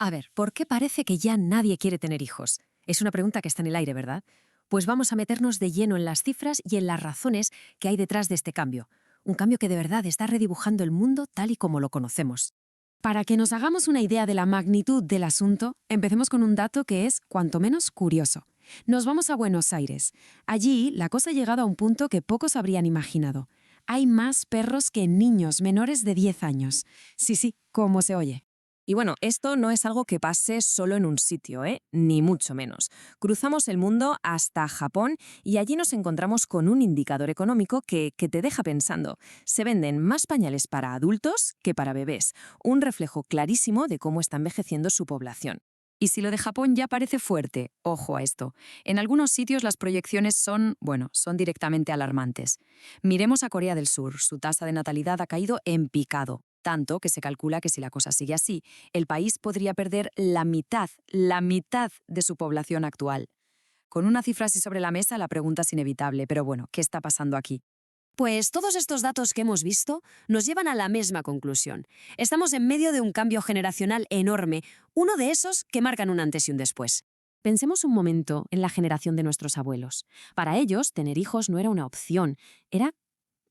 A ver, ¿por qué parece que ya nadie quiere tener hijos? Es una pregunta que está en el aire, ¿verdad? Pues vamos a meternos de lleno en las cifras y en las razones que hay detrás de este cambio. Un cambio que de verdad está redibujando el mundo tal y como lo conocemos. Para que nos hagamos una idea de la magnitud del asunto, empecemos con un dato que es cuanto menos curioso. Nos vamos a Buenos Aires. Allí la cosa ha llegado a un punto que pocos habrían imaginado. Hay más perros que niños menores de 10 años. Sí, sí, como se oye. Y bueno, esto no es algo que pase solo en un sitio, ¿eh? Ni mucho menos. Cruzamos el mundo hasta Japón y allí nos encontramos con un indicador económico que te deja pensando. Se venden más pañales para adultos que para bebés, un reflejo clarísimo de cómo está envejeciendo su población. Y si lo de Japón ya parece fuerte, ojo a esto. En algunos sitios las proyecciones son directamente alarmantes. Miremos a Corea del Sur, su tasa de natalidad ha caído en picado. Tanto que se calcula que si la cosa sigue así, el país podría perder la mitad de su población actual. Con una cifra así sobre la mesa, la pregunta es inevitable, pero bueno, ¿qué está pasando aquí? Pues todos estos datos que hemos visto nos llevan a la misma conclusión. Estamos en medio de un cambio generacional enorme, uno de esos que marcan un antes y un después. Pensemos un momento en la generación de nuestros abuelos. Para ellos, tener hijos no era una opción, era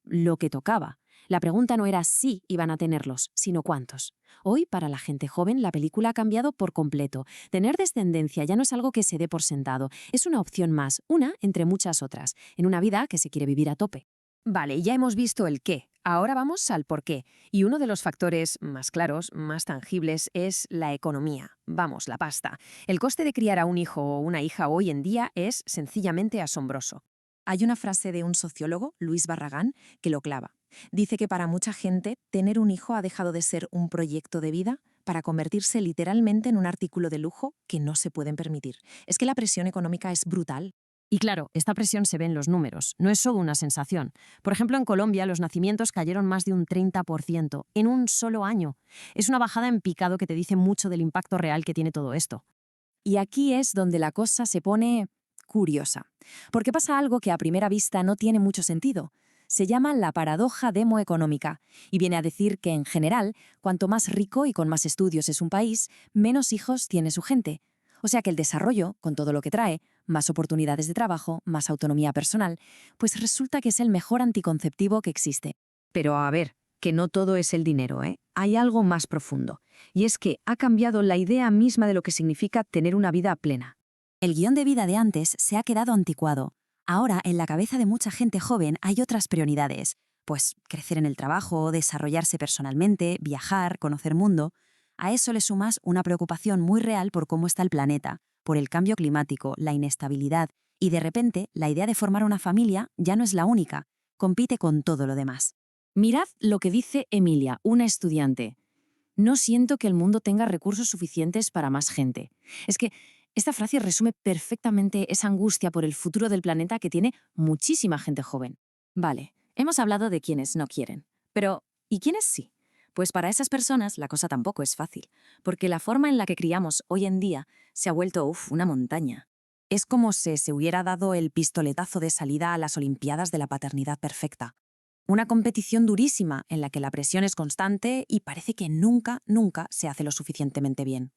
lo que tocaba. La pregunta no era si iban a tenerlos, sino cuántos. Hoy, para la gente joven, la película ha cambiado por completo. Tener descendencia ya no es algo que se dé por sentado, es una opción más, una entre muchas otras, en una vida que se quiere vivir a tope. Vale, ya hemos visto el qué. Ahora vamos al por qué. Y uno de los factores más claros, más tangibles, es la economía. Vamos, la pasta. El coste de criar a un hijo o una hija hoy en día es sencillamente asombroso. Hay una frase de un sociólogo, Luis Barragán, que lo clava. Dice que para mucha gente tener un hijo ha dejado de ser un proyecto de vida para convertirse literalmente en un artículo de lujo que no se pueden permitir. Es que la presión económica es brutal. Y claro, esta presión se ve en los números, no es solo una sensación. Por ejemplo, en Colombia los nacimientos cayeron más de un 30% en un solo año. Es una bajada en picado que te dice mucho del impacto real que tiene todo esto. Y aquí es donde la cosa se pone curiosa, porque pasa algo que a primera vista no tiene mucho sentido. Se llama la paradoja demoeconómica y viene a decir que, en general, cuanto más rico y con más estudios es un país, menos hijos tiene su gente. O sea que el desarrollo, con todo lo que trae, más oportunidades de trabajo, más autonomía personal, pues resulta que es el mejor anticonceptivo que existe. Pero a ver, que no todo es el dinero, ¿eh? Hay algo más profundo, y es que ha cambiado la idea misma de lo que significa tener una vida plena. El guión de vida de antes se ha quedado anticuado. Ahora, en la cabeza de mucha gente joven hay otras prioridades, pues crecer en el trabajo, desarrollarse personalmente, viajar, conocer mundo. A eso le sumas una preocupación muy real por cómo está el planeta, por el cambio climático, la inestabilidad, y de repente la idea de formar una familia ya no es la única, compite con todo lo demás. Mirad lo que dice Emilia, una estudiante. No siento que el mundo tenga recursos suficientes para más gente. Es que esta frase resume perfectamente esa angustia por el futuro del planeta que tiene muchísima gente joven. Vale, hemos hablado de quienes no quieren. Pero, ¿y quiénes sí? Pues para esas personas la cosa tampoco es fácil, porque la forma en la que criamos hoy en día se ha vuelto, una montaña. Es como si se hubiera dado el pistoletazo de salida a las Olimpiadas de la paternidad perfecta. Una competición durísima en la que la presión es constante y parece que nunca, nunca se hace lo suficientemente bien.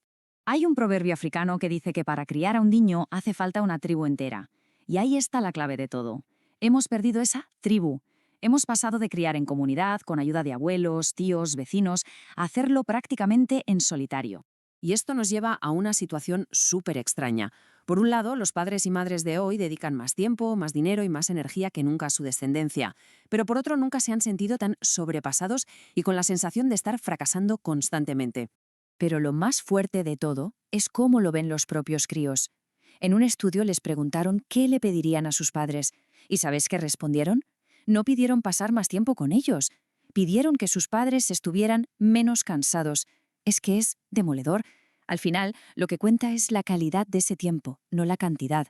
Hay un proverbio africano que dice que para criar a un niño hace falta una tribu entera. Y ahí está la clave de todo. Hemos perdido esa tribu. Hemos pasado de criar en comunidad, con ayuda de abuelos, tíos, vecinos, a hacerlo prácticamente en solitario. Y esto nos lleva a una situación súper extraña. Por un lado, los padres y madres de hoy dedican más tiempo, más dinero y más energía que nunca a su descendencia. Pero por otro, nunca se han sentido tan sobrepasados y con la sensación de estar fracasando constantemente. Pero lo más fuerte de todo es cómo lo ven los propios críos. En un estudio les preguntaron qué le pedirían a sus padres. ¿Y sabes qué respondieron? No pidieron pasar más tiempo con ellos. Pidieron que sus padres estuvieran menos cansados. Es que es demoledor. Al final, lo que cuenta es la calidad de ese tiempo, no la cantidad.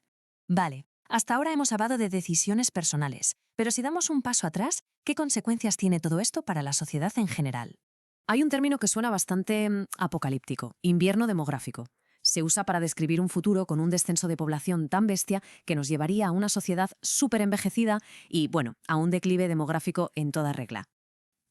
Vale, hasta ahora hemos hablado de decisiones personales, pero si damos un paso atrás, ¿qué consecuencias tiene todo esto para la sociedad en general? Hay un término que suena bastante apocalíptico, invierno demográfico. Se usa para describir un futuro con un descenso de población tan bestia que nos llevaría a una sociedad súper envejecida y, a un declive demográfico en toda regla.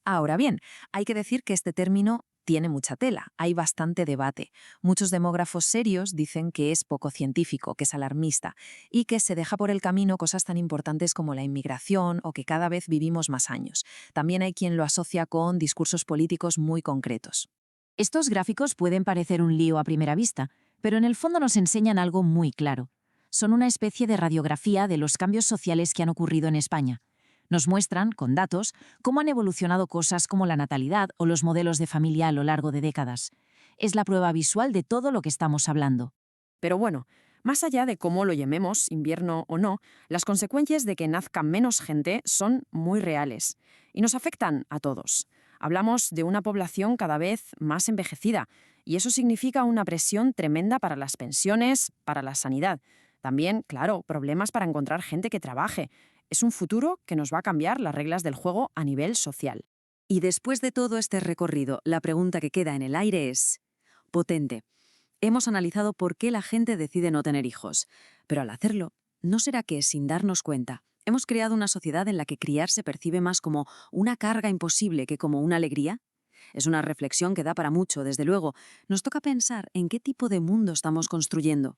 Ahora bien, hay que decir que este término tiene mucha tela, hay bastante debate. Muchos demógrafos serios dicen que es poco científico, que es alarmista y que se deja por el camino cosas tan importantes como la inmigración o que cada vez vivimos más años. También hay quien lo asocia con discursos políticos muy concretos. Estos gráficos pueden parecer un lío a primera vista, pero en el fondo nos enseñan algo muy claro. Son una especie de radiografía de los cambios sociales que han ocurrido en España. Nos muestran, con datos, cómo han evolucionado cosas como la natalidad o los modelos de familia a lo largo de décadas. Es la prueba visual de todo lo que estamos hablando. Pero bueno, más allá de cómo lo llamemos, invierno o no, las consecuencias de que nazca menos gente son muy reales y nos afectan a todos. Hablamos de una población cada vez más envejecida y eso significa una presión tremenda para las pensiones, para la sanidad. También, claro, problemas para encontrar gente que trabaje. Es un futuro que nos va a cambiar las reglas del juego a nivel social. Y después de todo este recorrido, la pregunta que queda en el aire es potente. Hemos analizado por qué la gente decide no tener hijos, pero al hacerlo, ¿no será que, sin darnos cuenta, hemos creado una sociedad en la que criar se percibe más como una carga imposible que como una alegría? Es una reflexión que da para mucho, desde luego. Nos toca pensar en qué tipo de mundo estamos construyendo.